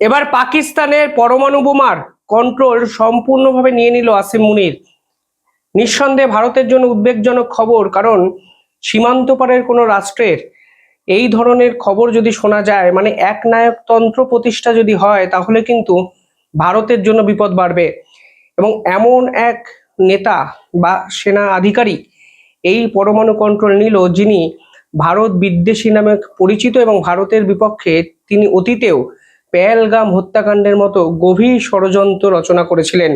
এবার পাকিস্তানের পরমাণু বোমার কন্ট্রোল সম্পূর্ণভাবে নিয়ে নিল আসিম মুনির। নিঃসন্দেহে ভারতের জন্য উদ্বেগজনক খবর, কারণ সীমান্ত পারের কোনো রাষ্ট্রের এই ধরনের খবর যদি শোনা যায়, মানে একনায়কতন্ত্র প্রতিষ্ঠা যদি হয়, তাহলে কিন্তু ভারতের জন্য বিপদ বাড়বে। এবং এমন এক নেতা বা সেনা আধিকারিক এই পরমাণু কন্ট্রোল নিল, যিনি ভারত বিদ্বেষী নামে পরিচিত এবং ভারতের বিপক্ষে তিনি অতীতেও পেহেলগাম হত্যাকাণ্ডের মতো গভীর ষড়যন্ত্র রচনা করেছিলেন।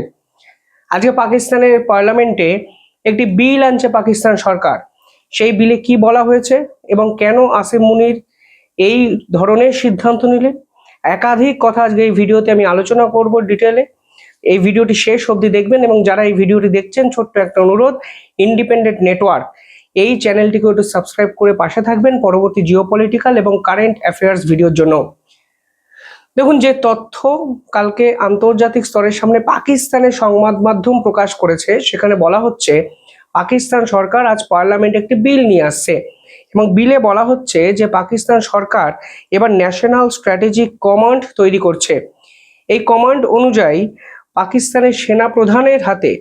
আজকে পাকিস্তানের পার্লামেন্টে একটি বিল আনছে পাকিস্তান সরকার। সেই বিলে কি বলা হয়েছে এবং কেন আসিম মুনির এই ধরনের সিদ্ধান্ত নিলেন, একাধিক কথা আজকে এই ভিডিওতে আমি আলোচনা করব ডিটেলে। এই ভিডিওটি শেষ অবধি দেখবেন এবং যারা এই ভিডিওটি দেখছেন, ছোট্ট একটা অনুরোধ, ইন্ডিপেন্ডেন্ট নেটওয়ার্ক এই চ্যানেলটিকে একটু সাবস্ক্রাইব করে পাশে থাকবেন পরবর্তী জিওপলিটিক্যাল এবং কারেন্ট অ্যাফেয়ার্স ভিডিওর জন্য। দেখুন, যে তথ্য কালকে আন্তর্জাতিক স্তরের সামনে পাকিস্তানের সংবাদ মাধ্যম প্রকাশ করেছে, সেখানে বলা হচ্ছে পাকিস্তান সরকার আজ পার্লামেন্টে একটি বিল নিয়ে আসছে এবং বিলে বলা হচ্ছে যে পাকিস্তান সরকার এবার ন্যাশনাল স্ট্র্যাটেজিক কমান্ড তৈরি করছে। এই কমান্ড অনুযায়ী পাকিস্তানের সেনা প্রধানের হাতে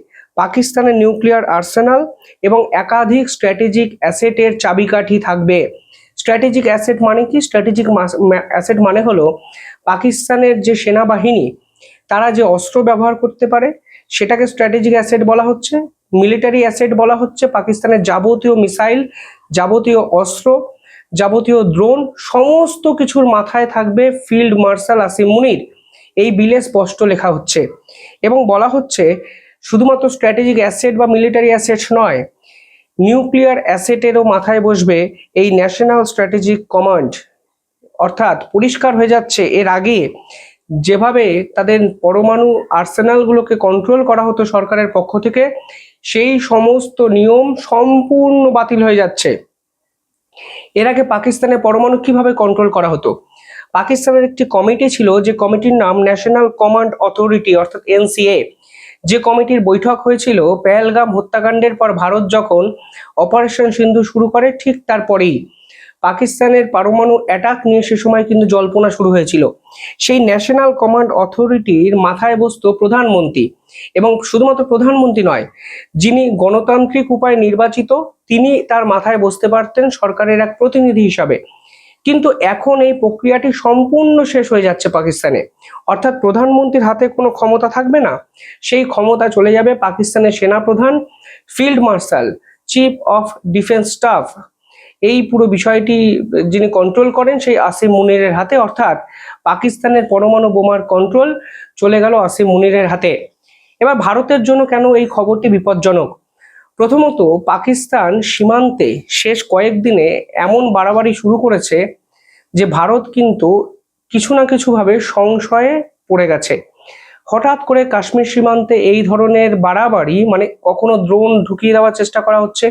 পাকিস্তানের নিউক্লিয়ার আর্সেনাল এবং একাধিক স্ট্র্যাটেজিক অ্যাসেটের চাবিকাঠি থাকবে। স্ট্র্যাটেজিক অ্যাসেট মানে কি? স্ট্র্যাটেজিক অ্যাসেট মানে হলো পাকিস্তানের যে সেনাবাহিনী তারা যে অস্ত্র ব্যবহার করতে পারে, সেটাকে স্ট্র্যাটেজিক অ্যাসেট বলা হচ্ছে। মিলিটারি অ্যাসেট বলা হচ্ছে পাকিস্তানের যাবতীয় মিসাইল, যাবতীয় অস্ত্র, যাবতীয় ড্রোন, সমস্ত কিছুর মাথায় থাকবে ফিল্ড মার্শাল আসিম মুনির। এই বিলে স্পষ্ট লেখা হচ্ছে এবং বলা হচ্ছে শুধুমাত্র স্ট্র্যাটেজিক অ্যাসেট বা মিলিটারি অ্যাসেট নয়, নিউক্লিয়ার অ্যাসেটেরও মাথায় বসবে এই ন্যাশনাল স্ট্র্যাটেজিক কমান্ড। অর্থাৎ পরিষ্কার হয়ে যাচ্ছে, এর আগে যেভাবে তাদের পরমাণু আর্সেনালগুলোকে কন্ট্রোল করা হতো সরকারের পক্ষ থেকে, সেই সমস্ত নিয়ম সম্পূর্ণ বাতিল হয়ে যাচ্ছে। এর আগে পাকিস্তানের পরমাণু কিভাবে কন্ট্রোল করা হতো? পাকিস্তানের একটি কমিটি ছিল, যে কমিটির নাম ন্যাশনাল কমান্ড অথরিটি অর্থাৎ এনসিএ। যে কমিটির বৈঠক হয়েছিল পেহেলগাম হত্যাকাণ্ডের পর ভারত যখন অপারেশন সিন্ধু শুরু করে, ঠিক তারপরেই পাকিস্তানের পরমাণু অ্যাটাক নিয়ে সে সময় কিন্তু জল্পনা শুরু হয়েছিল। সেই ন্যাশনাল কমান্ড অথরিটির মাথায় বসতো প্রধানমন্ত্রী, এবং শুধুমাত্র প্রধানমন্ত্রী নয়, যিনি গণতান্ত্রিক উপায়ে নির্বাচিত তিনি তার মাথায় বসতে পারতেন সরকারের এক প্রতিনিধি হিসাবে। কিন্তু এখন এই প্রক্রিয়াটি সম্পূর্ণ শেষ হয়ে যাচ্ছে পাকিস্তানে। অর্থাৎ প্রধানমন্ত্রীর হাতে কোনো ক্ষমতা থাকবে না, সেই ক্ষমতা চলে যাবে পাকিস্তানের সেনাপ্রধান, field marshal, chief of defence staff, এই পুরো বিষয়টি যিনি কন্ট্রোল করেন সেই আসিম মুনিরের হাতে। অর্থাৎ পাকিস্তানের পরমাণু বোমার কন্ট্রোল চলে গেল আসিম মুনিরের হাতে। এবার ভারতের জন্য কেন এই খবরটি বিপজ্জনক? প্রথমত, পাকিস্তান সীমান্তে শেষ কয়েকদিনে এমন বাড়াবাড়ি শুরু করেছে যে ভারত কিন্তু কিছু না কিছুভাবে সংশয়ে পড়ে গেছে। হঠাৎ করে কাশ্মীর সীমান্তে এই ধরনের বাড়াবাড়ি, মানে কখনো ড্রোন ঢুকিয়ে দেওয়ার চেষ্টা করা হচ্ছে,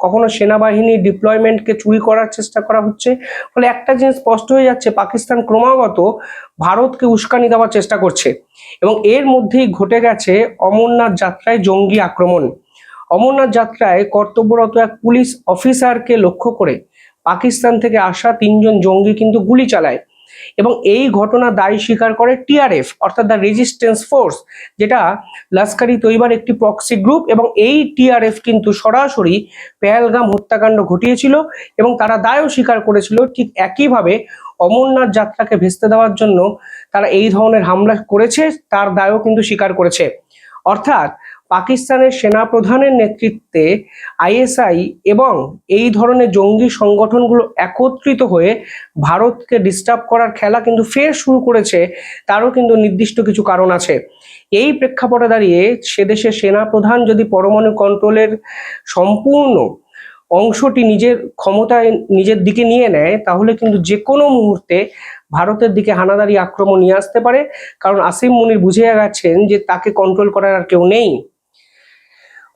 কখনো সেনাবাহিনী ডিপ্লয়মেন্টকে চুরি করার চেষ্টা করা হচ্ছে। ফলে একটা জিনিস স্পষ্ট হয়ে যাচ্ছে, পাকিস্তান ক্রমাগত ভারতকে উস্কানি দেওয়ার চেষ্টা করছে। এবং এর মধ্যেই ঘটে গেছে অমরনাথ যাত্রায় জঙ্গি আক্রমণ। অমরনাথ যাত্রায় কর্তব্যরত এক পুলিশ অফিসারকে লক্ষ্য করে পাকিস্তান থেকে আসা 3 জন জঙ্গি কিন্তু গুলি চালায় এবং এই ঘটনা দায় স্বীকার করে টিআরএফ অর্থাৎ দ্য রেজিস্ট্যান্স ফোর্স, যেটা লস্কর ই তৈবার একটি প্রক্সি গ্রুপ। এবং এই টিআরএফ কিন্তু সরাসরি পেহেলগাম হত্যাকাণ্ড ঘটিয়েছিল এবং তারা দায়ও স্বীকার করেছিল। ঠিক একইভাবে অমরনাথ যাত্রাকে ভেস্তে দেওয়ার জন্য তারা এই ধরনের হামলা করেছে, তার দায়ও কিন্তু স্বীকার করেছে। অর্থাৎ পাকিস্তানের সেনাপ্রধানের নেতৃত্বে আইএসআই এবং এই ধরনের জঙ্গি সংগঠনগুলো একত্রিত হয়ে ভারতকে ডিস্টার্ব করার খেলা কিন্তু ফের শুরু করেছে। তারও কিন্তু নির্দিষ্ট কিছু কারণ আছে। এই প্রেক্ষাপটে দাঁড়িয়ে সে দেশের সেনাপ্রধান যদি পরমাণু কন্ট্রোলের সম্পূর্ণ অংশটি নিজের ক্ষমতায় নিজের দিকে নিয়ে নেয়, তাহলে কিন্তু যে কোনো মুহূর্তে ভারতের দিকে হানাদারি আক্রমণ নিয়ে আসতে পারে। কারণ আসিম মুনির বুঝে গেছেন যে তাকে কন্ট্রোল করার আর কেউ নেই।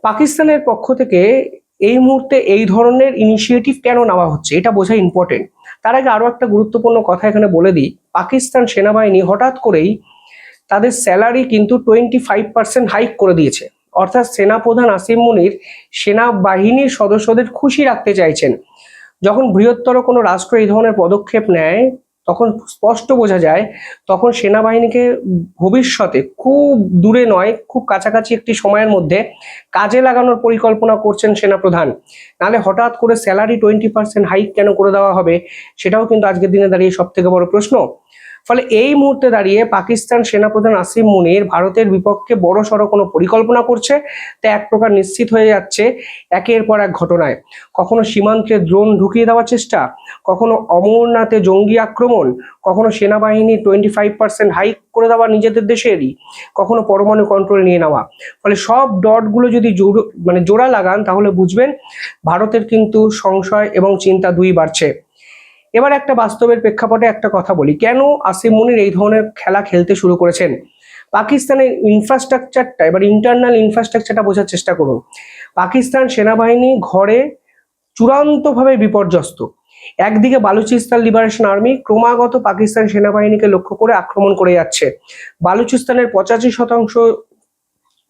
পাকিস্তানের পক্ষ থেকে এই মুহূর্তে এই ধরনের ইনিশিয়েটিভ কেন নেওয়া হচ্ছে, এটা বোঝা ইম্পর্টেন্ট। তার আগে আরো একটা গুরুত্বপূর্ণ কথা এখানে বলে দিই, পাকিস্তান সেনাবাহিনী হঠাৎ করেই তাদের স্যালারি কিন্তু 25% হাইক করে দিয়েছে। অর্থাৎ সেনাপ্রধান আসিম মুনির সেনাবাহিনীর সদস্যদের খুশি রাখতে চাইছেন। যখন বৃহত্তর কোনো রাষ্ট্র এই ধরনের পদক্ষেপ নেয়, তখন স্পষ্ট বোঝা যায় তখন সেনাবাহিনীকে ভবিষ্যতে খুব দূরে নয়, খুব কাছাকাছি একটি সময়ের মধ্যে কাজে লাগানোর পরিকল্পনা করছেন সেনাপ্রধান। নাহলে হঠাৎ করে স্যালারি 20% হাইক কেন করে দেওয়া হবে, সেটাও কিন্তু আজকের দিনে দাঁড়িয়ে সব থেকে বড় প্রশ্ন। ফলে এই মুহূর্তে দাঁড়িয়ে পাকিস্তান সেনাপ্রধান আসিম মুনির ভারতের বিপক্ষে বড় সড়ো কোনো পরিকল্পনা করছে, তা এক প্রকার নিশ্চিত হয়ে যাচ্ছে একের পর এক ঘটনায়। কখনো সীমান্তে ড্রোন ঢুকিয়ে দেওয়ার চেষ্টা, কখনো অমরনাথে জঙ্গি আক্রমণ, কখনো সেনাবাহিনী 25% হাইক করে দেওয়া নিজেদের দেশেরই, কখনো পরমাণু কন্ট্রোল নিয়ে নেওয়া। ফলে সব ডটগুলো যদি জোড়া লাগান তাহলে বুঝবেন ভারতের কিন্তু সংশয় এবং চিন্তা দুই বাড়ছে। এবার একটা বাস্তবের প্রেক্ষাপটে একটা কথা বলি, কেন আসিম মুনির এই ধরনের খেলা খেলতে শুরু করেছেন। পাকিস্তানের ইনফ্রাস্ট্রাকচারটা, এবার ইন্টারনাল ইনফ্রাস্ট্রাকচারটা বোঝার চেষ্টা করুন। পাকিস্তান সেনাবাহিনী ঘরে চূড়ান্তভাবে বিপর্যস্ত। একদিকে বালুচিস্তান লিবারেশন আর্মি ক্রমাগত পাকিস্তান সেনাবাহিনীকে লক্ষ্য করে আক্রমণ করে যাচ্ছে। বালুচিস্তানের 85%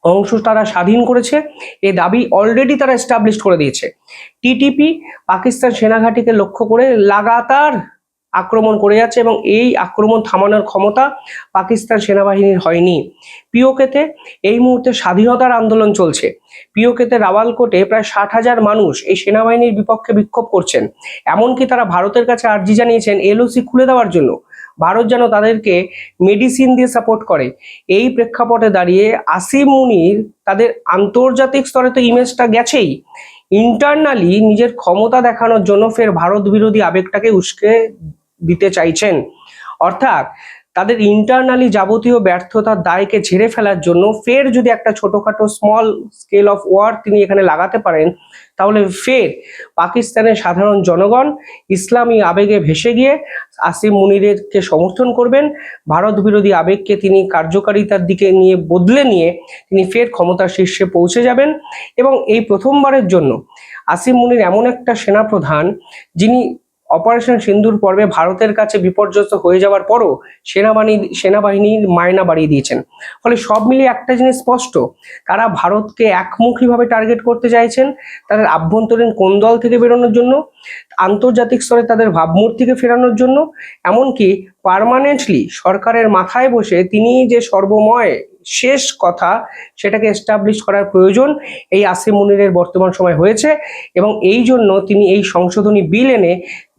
অংশ তারা স্বাধীন করেছে, এ দাবি অলরেডি তারা এস্টাবলিশ করে দিয়েছে। টিটিপি পাকিস্তান সেনাঘাঁটিকে লক্ষ্য করে লাগাতার আক্রমণ করে যাচ্ছে এবং এই আক্রমণ থামানোর ক্ষমতা পাকিস্তান সেনাবাহিনীর হয়নি। পিওকেতে এই মুহূর্তে স্বাধীনতার আন্দোলন চলছে। পিওকেতে রাওয়ালকোটে প্রায় 60,000 মানুষ এই সেনাবাহিনীর বিপক্ষে বিক্ষোভ করছেন। এমনকি তারা ভারতের কাছে আর্জি জানিয়েছেন এলওসি খুলে দেওয়ার জন্য, ভারত যেন তাদেরকে মেডিসিন দিয়ে সাপোর্ট করে। এই প্রেক্ষাপটে দাঁড়িয়ে আসিম মুনির তাদের আন্তর্জাতিক স্তরে তো ইমেজটা গেছেই, ইন্টারনালি নিজের ক্ষমতা দেখানোর জন্য ফের ভারত বিরোধী আবেগটাকে উস্কে দিতে চাইছেন। অর্থাৎ তাদের ইন্টারনালি যাবতীয় ব্যর্থতার দায়কে ঝেড়ে ফেলার জন্য ফের যদি একটা ছোটখাটো স্মল স্কেল অফ ওয়ার তিনি এখানে লাগাতে পারেন, তাহলে ফের পাকিস্তানের সাধারণ জনগণ ইসলামী আবেগে ভেসে গিয়ে আসিম মুনিরকে সমর্থন করবেন। ভারত বিরোধী আবেগকে তিনি কার্যকারিতার দিকে নিয়ে বদলে নিয়ে তিনি ফের ক্ষমতার শীর্ষে পৌঁছে যাবেন। এবং এই প্রথমবারের জন্য আসিম মুনির এমন একটা সেনাপ্রধান যিনি অপারেশন সিন্দুর পর্বে ভারতের কাছে বিপর্যস্ত হয়ে যাওয়ার পরও সেনাবাহিনীর মায়না বাড়িয়ে দিয়েছেন। ফলে সব মিলিয়ে একটা জিনিস স্পষ্ট, তারা ভারতকে একমুখীভাবে টার্গেট করতে চাইছেন তাদের আভ্যন্তরীণ কোন্দল থেকে বেরোনোর জন্য, আন্তর্জাতিক স্তরে তাদের ভাবমূর্তিকে ফেরানোর জন্য, এমনকি পার্মানেন্টলি সরকারের মাথায় বসে তিনি যে সর্বময় শেষ কথা সেটাকে এস্টাবলিশ করার প্রয়োজন এই আসিম মুনিরের বর্তমান সময় হয়েছে। এবং এই জন্য তিনি এই সংশোধনী বিল এনে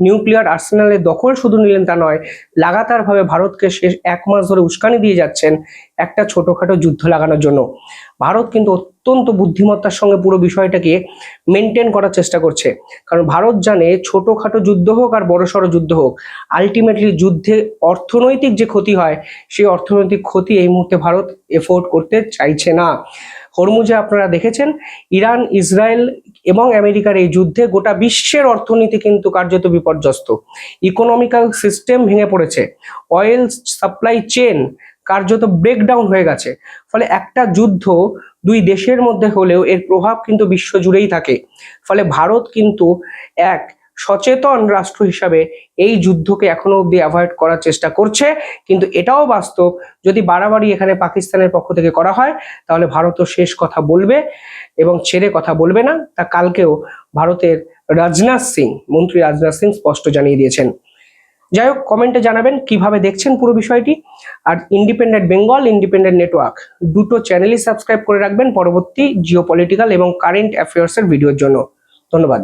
নিউক্লিয়ার আর্সেনালের দখল শুধু নিলেন তা নয়, লাগাতারভাবে ভারতকে শেষ 1 মাস ধরে উস্কানি দিয়ে যাচ্ছেন একটা ছোটখাটো যুদ্ধ লাগানোর জন্য। ভারত কিন্তু অত্যন্ত বুদ্ধিমত্তার সঙ্গে পুরো বিষয়টাকে মেনটেন করার চেষ্টা করছে, কারণ ভারত জানে ছোটখাটো যুদ্ধ হোক আর বড়সড় যুদ্ধ হোক, আলটিমেটলি যুদ্ধে অর্থনৈতিক যে ক্ষতি হয় সেই অর্থনৈতিক ক্ষতি এই মুহূর্তে ভারত এফোর্ড করতে চাইছে না। হরমুজে আপনারা দেখেছেন ইরান, ইসরায়েল এবং আমেরিকার এই যুদ্ধে গোটা বিশ্বের অর্থনীতি কিন্তু কার্যত বিপর্যস্ত, ইকোনমিক্যাল সিস্টেম ভেঙে পড়েছে, অয়েল সাপ্লাই চেন কার্যত ব্রেকডাউন হয়ে গেছে। ফলে একটা যুদ্ধ দুই দেশের মধ্যে হলেও এর প্রভাব কিন্তু বিশ্ব জুড়েই থাকে। ফলে ভারত কিন্তু এক সচেতন রাষ্ট্র হিসাবে এই যুদ্ধকে এখনো অবধি অ্যাভয়েড করার চেষ্টা করছে, কিন্তু এটাও বাস্তব যদি বাড়াবাড়ি এখানে পাকিস্তানের পক্ষ থেকে করা হয় তাহলে ভারতও শেষ কথা বলবে এবং ছেড়ে কথা বলবে না, তা কালকেও ভারতের মন্ত্রী রাজনাথ সিং স্পষ্ট জানিয়ে দিয়েছেন। যাই হোক, কমেন্টে জানাবেন কিভাবে দেখছেন পুরো বিষয়টি। আর ইন্ডিপেন্ডেন্ট বেঙ্গল, ইন্ডিপেন্ডেন্ট নেটওয়ার্ক দুটো চ্যানেলই সাবস্ক্রাইব করে রাখবেন পরবর্তী জিওপলিটিক্যাল এবং কারেন্ট অ্যাফেয়ার্সের ভিডিওর জন্য। ধন্যবাদ।